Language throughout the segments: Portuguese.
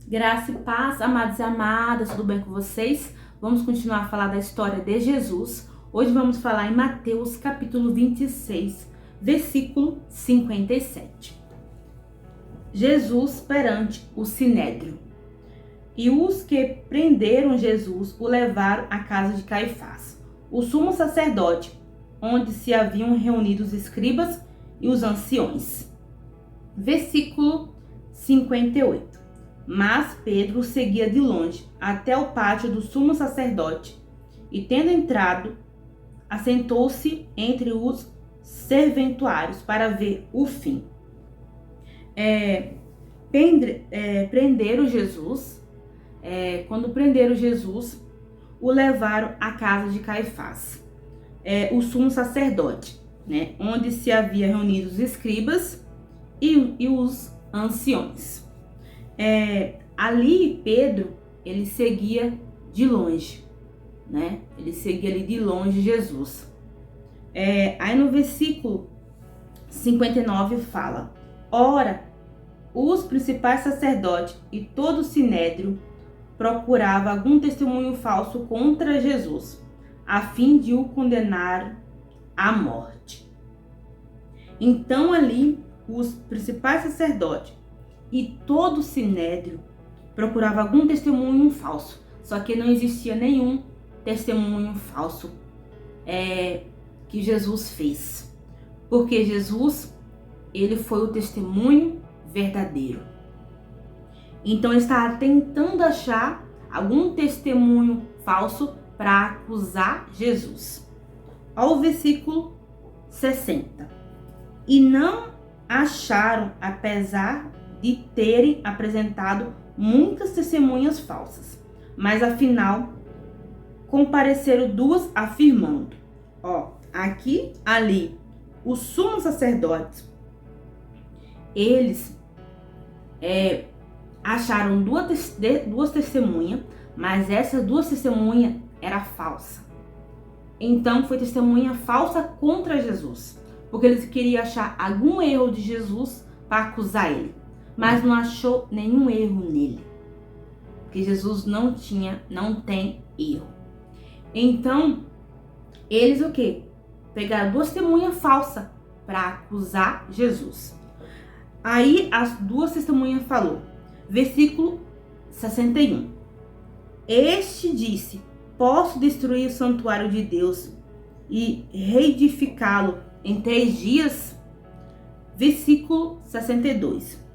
Graça e paz, amados e amadas, tudo bem com vocês? Vamos continuar a falar da história de Jesus. Hoje vamos falar em Mateus capítulo 26, versículo 57. Jesus perante o Sinédrio. E os que prenderam Jesus o levaram à casa de Caifás, o sumo sacerdote, onde se haviam reunido os escribas e os anciões. Versículo 58. Mas Pedro seguia de longe até o pátio do sumo sacerdote e, tendo entrado, assentou-se entre os serventuários para ver o fim. Prenderam Jesus. Quando prenderam Jesus, o levaram à casa de Caifás, o sumo sacerdote, né, onde se havia reunido os escribas e os anciões. Ali Pedro, ele seguia de longe, né? Ele seguia ali de longe Jesus. Aí no versículo 59 fala: Ora, os principais sacerdotes e todo o sinédrio procurava algum testemunho falso contra Jesus, a fim de o condenar à morte. Então ali os principais sacerdotes e todo o sinédrio procurava algum testemunho falso, só que não existia nenhum testemunho falso que Jesus fez, porque Jesus, ele foi o testemunho verdadeiro. Então ele estava tentando achar algum testemunho falso para acusar Jesus. Ao versículo 60. E não acharam, apesar de terem apresentado muitas testemunhas falsas, mas afinal compareceram duas afirmando: aqui, ali, os sumos sacerdotes, eles acharam duas testemunhas, mas essas duas testemunhas era falsa. Então foi testemunha falsa contra Jesus, porque eles queriam achar algum erro de Jesus para acusar ele, mas não achou nenhum erro nele, porque Jesus não tem erro. Então eles o quê? Pegaram duas testemunhas falsas para acusar Jesus. Aí as duas testemunhas falou, versículo 61. Este disse: posso destruir o santuário de Deus e reedificá-lo em 3 dias? Versículo 62.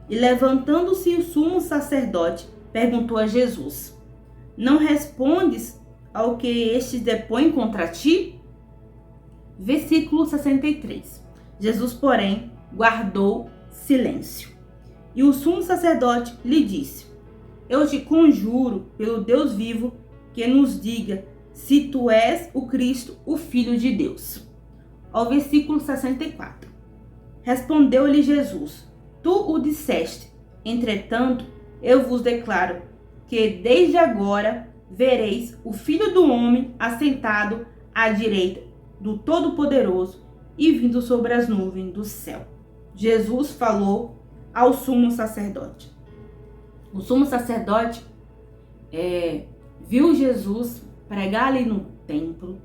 E levantando-se o sumo sacerdote, perguntou a Jesus: não respondes ao que estes depõem contra ti? Versículo 63. Jesus, porém, guardou silêncio. E o sumo sacerdote lhe disse: eu te conjuro pelo Deus vivo que nos diga se tu és o Cristo, o Filho de Deus. Ao versículo 64. Respondeu-lhe Jesus: tu o disseste, entretanto, eu vos declaro que desde agora vereis o Filho do Homem assentado à direita do Todo-Poderoso e vindo sobre as nuvens do céu. Jesus falou ao sumo sacerdote. O sumo sacerdote viu Jesus pregar ali no templo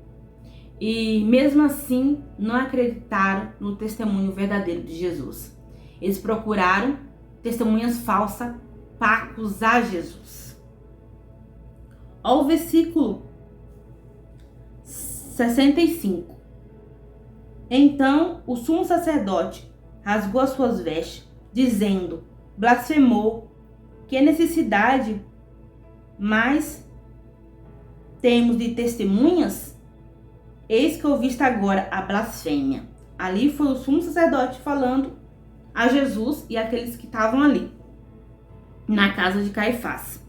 e mesmo assim não acreditaram no testemunho verdadeiro de Jesus. Eles procuraram testemunhas falsas para acusar Jesus. Ao versículo 65. Então o sumo sacerdote rasgou as suas vestes, dizendo: blasfemou, que necessidade mais temos de testemunhas? Eis que ouviste agora a blasfêmia. Ali foi o sumo sacerdote falando a Jesus e aqueles que estavam ali, na casa de Caifás,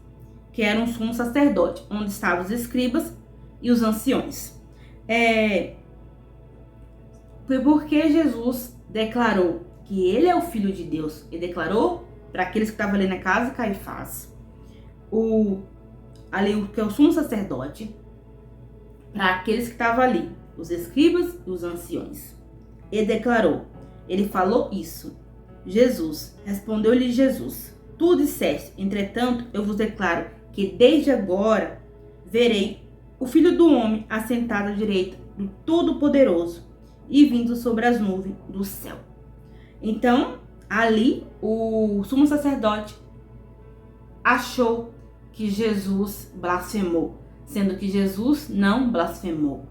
que era um sumo sacerdote, onde estavam os escribas e os anciões. Foi porque Jesus declarou que ele é o Filho de Deus, e declarou para aqueles que estavam ali na casa de Caifás, que é o sumo sacerdote, para aqueles que estavam ali, os escribas e os anciões. Ele declarou, ele falou isso. Jesus, respondeu-lhe Jesus: tu disseste. Entretanto, eu vos declaro que desde agora verei o Filho do Homem assentado à direita do Todo-Poderoso e vindo sobre as nuvens do céu. Então, ali, o sumo sacerdote achou que Jesus blasfemou, sendo que Jesus não blasfemou.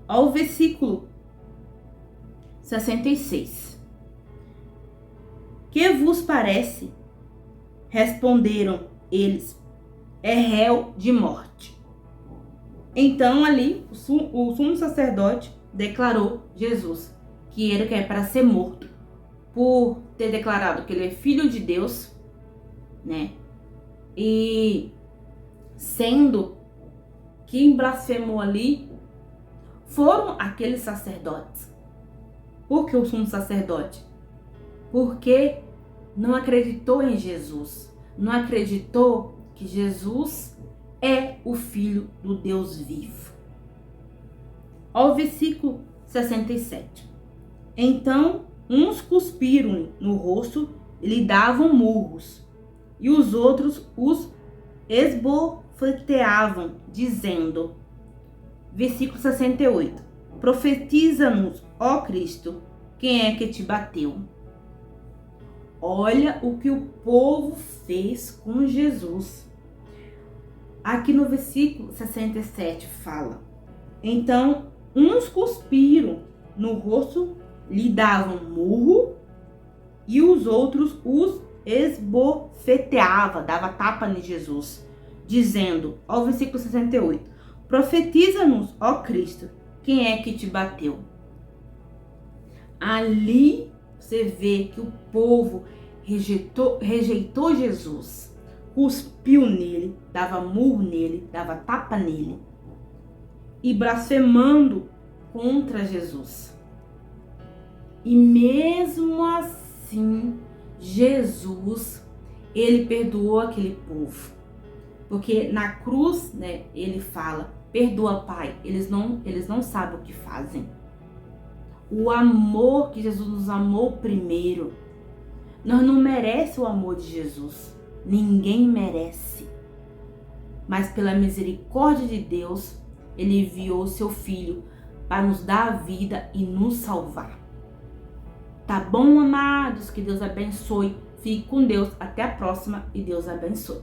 Olha o versículo 66. Que vos parece? Responderam eles, é réu de morte. Então ali o sumo sacerdote declarou Jesus que ele é para ser morto por ter declarado que ele é filho de Deus, né? E sendo quem blasfemou ali foram aqueles sacerdotes. Por que o sumo sacerdote? Porque não acreditou em Jesus, não acreditou que Jesus é o Filho do Deus vivo. Ao versículo 67. Então, uns cuspiram no rosto e lhe davam murros, e os outros os esbofeteavam, dizendo, versículo 68, profetiza-nos, ó Cristo, quem é que te bateu? Olha o que o povo fez com Jesus. Aqui no versículo 67 fala, então uns cuspiram no rosto, lhe davam murro, e os outros os esbofeteava, dava tapa em Jesus, dizendo, ao versículo 68, profetiza-nos, ó Cristo, quem é que te bateu? Ali você vê que o povo rejeitou Jesus, cuspiu nele, dava murro nele, dava tapa nele e blasfemando contra Jesus. E mesmo assim, Jesus, ele perdoou aquele povo. Porque na cruz, né, ele fala, perdoa, Pai, eles não sabem o que fazem. O amor que Jesus nos amou primeiro. Nós não merecemos o amor de Jesus. Ninguém merece. Mas pela misericórdia de Deus, ele enviou o seu Filho para nos dar a vida e nos salvar. Tá bom, amados? Que Deus abençoe. Fique com Deus. Até a próxima e Deus abençoe.